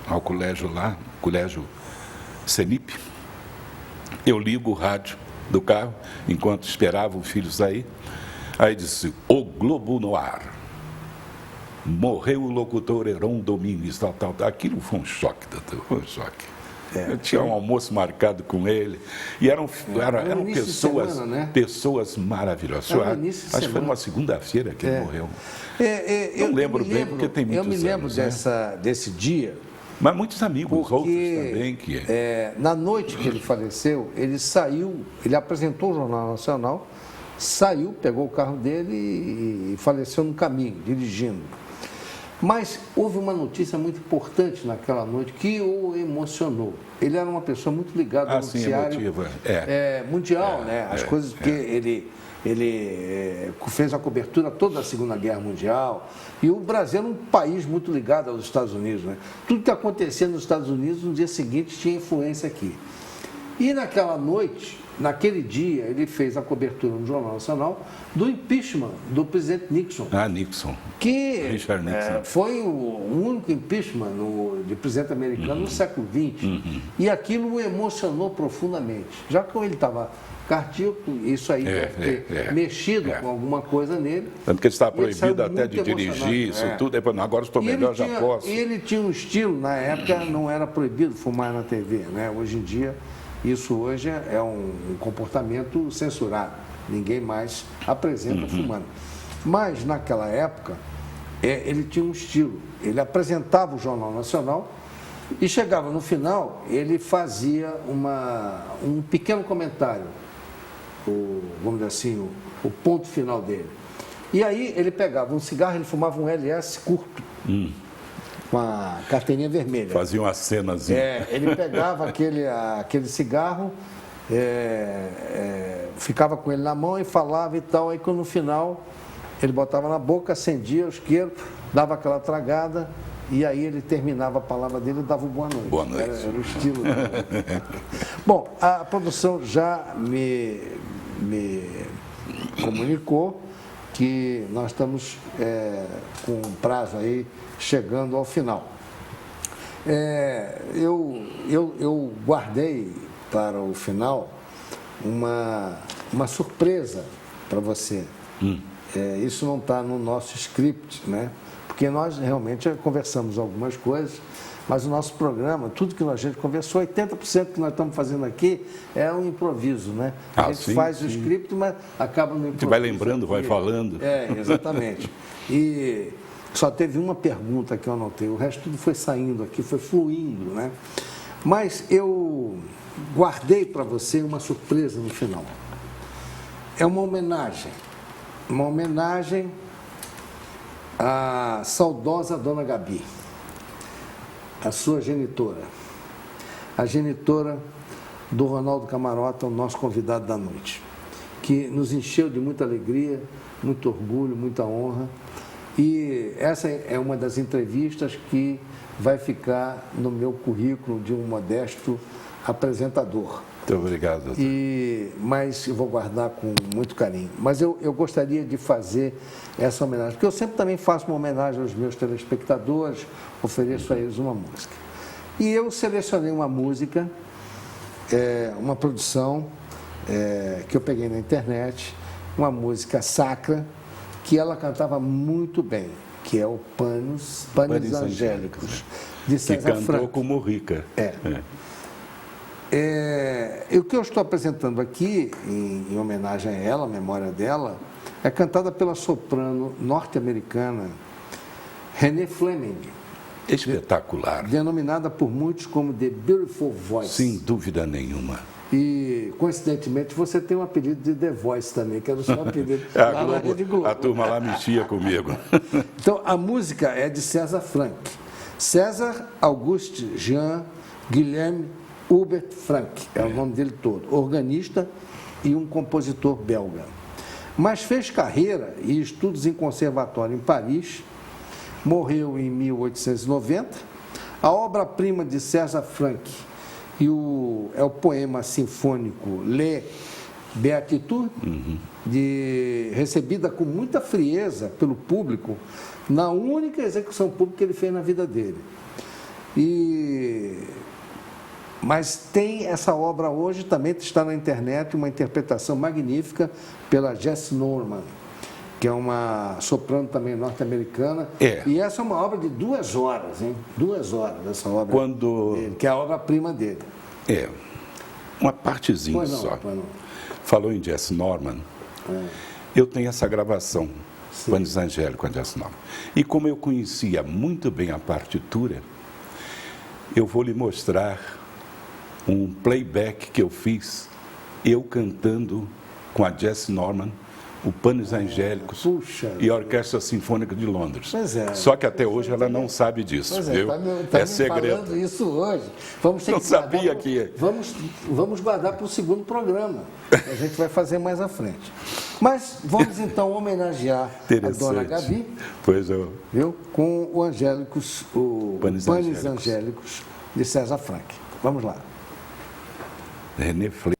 ao colégio lá, colégio Senip, eu ligo o rádio do carro, enquanto esperava o filho sair, aí disse, o Globo no ar. Morreu o locutor Heron Domingues, tal. Aquilo foi um choque, doutor, foi um choque. Eu tinha um almoço marcado com ele, e eram pessoas, semana, né? Pessoas maravilhosas. Acho que foi numa segunda-feira que ele morreu. Não lembro bem, porque tem muitos anos. Eu me lembro desse dia. Mas muitos amigos, outros também. Na noite que ele faleceu, ele saiu, ele apresentou o Jornal Nacional, saiu, pegou o carro dele e faleceu no caminho, dirigindo. Mas houve uma notícia muito importante naquela noite que o emocionou. Ele era uma pessoa muito ligada ao noticiário mundial, né? As coisas que ele fez a cobertura toda da Segunda Guerra Mundial. E o Brasil era um país muito ligado aos Estados Unidos, né? Tudo que acontecia nos Estados Unidos, no dia seguinte, tinha influência aqui. E naquela noite, naquele dia, ele fez a cobertura no Jornal Nacional do impeachment do presidente Nixon. Nixon. Richard Nixon. Foi o único impeachment de presidente americano no século XX. E aquilo o emocionou profundamente. Já que ele estava cardíaco, isso aí deve ter mexido com alguma coisa nele. Tanto que ele estava proibido até de dirigir, isso tudo. Agora estou melhor, já posso. Ele tinha um estilo, na época não era proibido fumar na TV, né? Hoje em dia, isso hoje é um comportamento censurado. Ninguém mais apresenta fumando. Mas, naquela época, ele tinha um estilo. Ele apresentava o Jornal Nacional e chegava no final, ele fazia um pequeno comentário, vamos dizer assim, o ponto final dele. E aí ele pegava um cigarro, ele fumava um LS curto. Com a carteirinha vermelha. Fazia uma cenazinha. Ele pegava aquele cigarro, ficava com ele na mão e falava e tal. Aí quando no final ele botava na boca, acendia o isqueiro, dava aquela tragada e aí ele terminava a palavra dele e dava boa noite. Boa noite. Era o estilo dele. Bom, a produção já me comunicou que nós estamos com um prazo aí chegando ao final. Eu guardei para o final uma surpresa para você. Isso não está no nosso script, né? Porque nós realmente conversamos algumas coisas, mas o nosso programa, tudo que a gente conversou, 80% que nós estamos fazendo aqui é um improviso, né? A gente faz o script, mas acaba no improviso. A gente vai lembrando, vai falando. Exatamente. E só teve uma pergunta que eu anotei, o resto tudo foi saindo aqui, foi fluindo, né? Mas eu guardei para você uma surpresa no final. É uma homenagem à saudosa Dona Gabi, a sua genitora, a genitora do Ronaldo Camarota, o nosso convidado da noite, que nos encheu de muita alegria, muito orgulho, muita honra. E essa é uma das entrevistas que vai ficar no meu currículo de um modesto apresentador. Muito obrigado, doutor. Mas eu vou guardar com muito carinho. Mas eu gostaria de fazer essa homenagem, porque eu sempre também faço uma homenagem aos meus telespectadores, ofereço a eles uma música. E eu selecionei uma música, uma produção que eu peguei na internet, uma música sacra, que ela cantava muito bem, que é o Panis Angélicos, de César Franck. Que cantou como Rica. O que eu estou apresentando aqui, em homenagem a ela, a memória dela, é cantada pela soprano norte-americana Renée Fleming. Espetacular. Denominada por muitos como The Beautiful Voice. Sem dúvida nenhuma. E, coincidentemente, você tem um apelido de The Voice também, que era o seu apelido lá na Rede Globo. A turma lá mexia comigo. Então, a música é de César Franck. César Auguste Jean Guilhem Hubert Franck, é o nome dele todo, organista e um compositor belga. Mas fez carreira e estudos em conservatório em Paris, morreu em 1890. A obra-prima de César Franck é o poema sinfônico Les beatitude, recebida com muita frieza pelo público, na única execução pública que ele fez na vida dele. Mas tem essa obra hoje, também está na internet, uma interpretação magnífica pela Jess Norman, que é uma soprano também norte-americana. E essa é uma obra de 2 horas, hein? 2 horas essa obra dele, que é a obra-prima dele. Uma partezinha Pois não, só. pois não. Falou em Jess Norman. Eu tenho essa gravação, Panis Angélicos com a Jess Norman. E como eu conhecia muito bem a partitura, eu vou lhe mostrar um playback que eu fiz, eu cantando com a Jess Norman, o Panis Angélicos e a Orquestra Sinfônica de Londres. Só que até hoje ela não sabe disso, viu? Tá é segredo. Falando isso hoje. Vamos ter não que sabia que... Vamos guardar para o segundo programa. A gente vai fazer mais à frente. Mas vamos então homenagear a Dona Gabi. Pois é. Viu? Com o Angélicos, o Panis Angélicos de César Franck. Vamos lá. René Fle...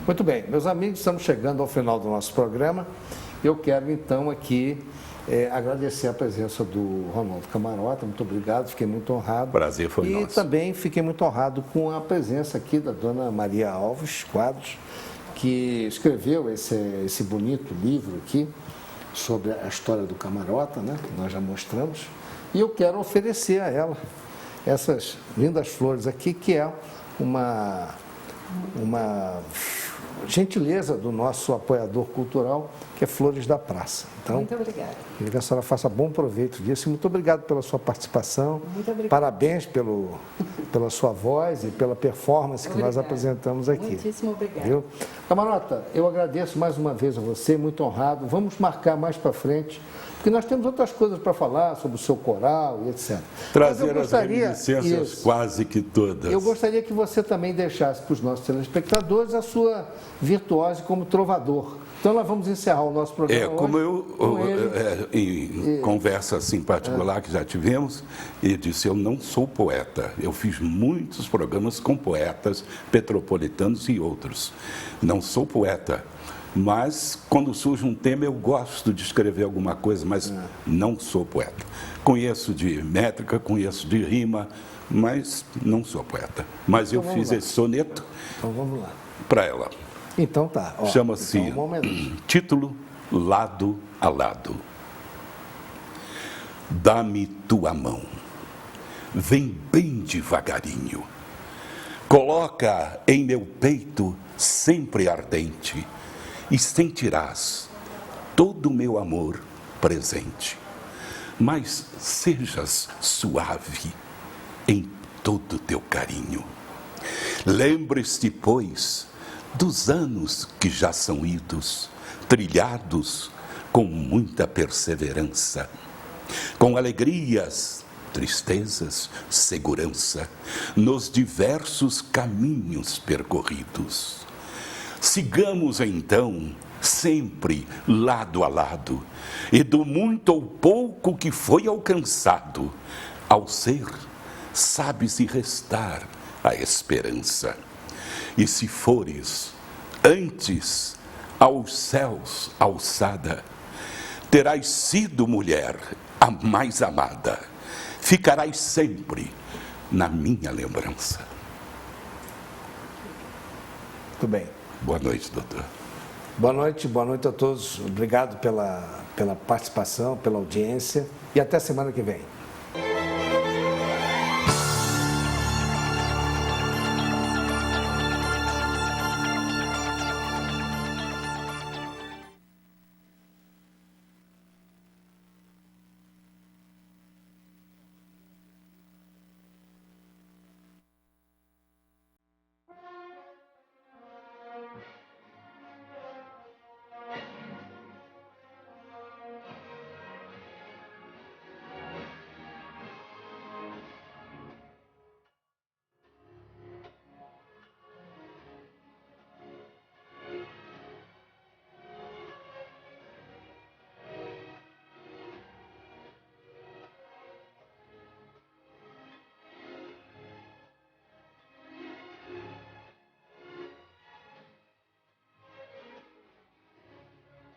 Muito bem, meus amigos, estamos chegando ao final do nosso programa. Eu quero então aqui agradecer a presença do Ronaldo Camarota, muito obrigado, fiquei muito honrado. Prazer foi nosso. E também fiquei muito honrado com a presença aqui da dona Maria Alves Quadros, que escreveu esse bonito livro aqui sobre a história do Camarota, né? Nós já mostramos. E eu quero oferecer a ela essas lindas flores aqui, que é uma gentileza do nosso apoiador cultural, que é Flores da Praça. Então, muito obrigada. Queria que a senhora faça bom proveito disso. Muito obrigado pela sua participação. Muito obrigada. Parabéns pela sua voz e pela performance que nós apresentamos aqui. Muitíssimo obrigada. Viu? Camarota, eu agradeço mais uma vez a você, muito honrado. Vamos marcar mais para frente, porque nós temos outras coisas para falar sobre o seu coral e etc. Trazer as reminiscências quase que todas. Eu gostaria que você também deixasse para os nossos telespectadores a sua virtuose como trovador. Então, nós vamos encerrar o nosso programa hoje. Como em conversa assim particular que já tivemos, ele disse, eu não sou poeta. Eu fiz muitos programas com poetas petropolitanos e outros. Não sou poeta. Mas, quando surge um tema, eu gosto de escrever alguma coisa, mas não sou poeta. Conheço de métrica, conheço de rima, mas não sou poeta. Mas então, eu fiz esse soneto para ela. Então tá. Chama-se título Lado a Lado. Dá-me tua mão, vem bem devagarinho, coloca em meu peito sempre ardente, e sentirás todo o meu amor presente. Mas sejas suave em todo o teu carinho. Lembre-se, pois, dos anos que já são idos, trilhados com muita perseverança, com alegrias, tristezas, segurança, nos diversos caminhos percorridos. Sigamos então sempre lado a lado, e do muito ou pouco que foi alcançado, ao ser, sabe-se restar a esperança. E se fores antes aos céus alçada, terás sido mulher a mais amada, ficarás sempre na minha lembrança. Muito bem. Boa noite, doutor. Boa noite a todos. Obrigado pela participação, pela audiência e até semana que vem.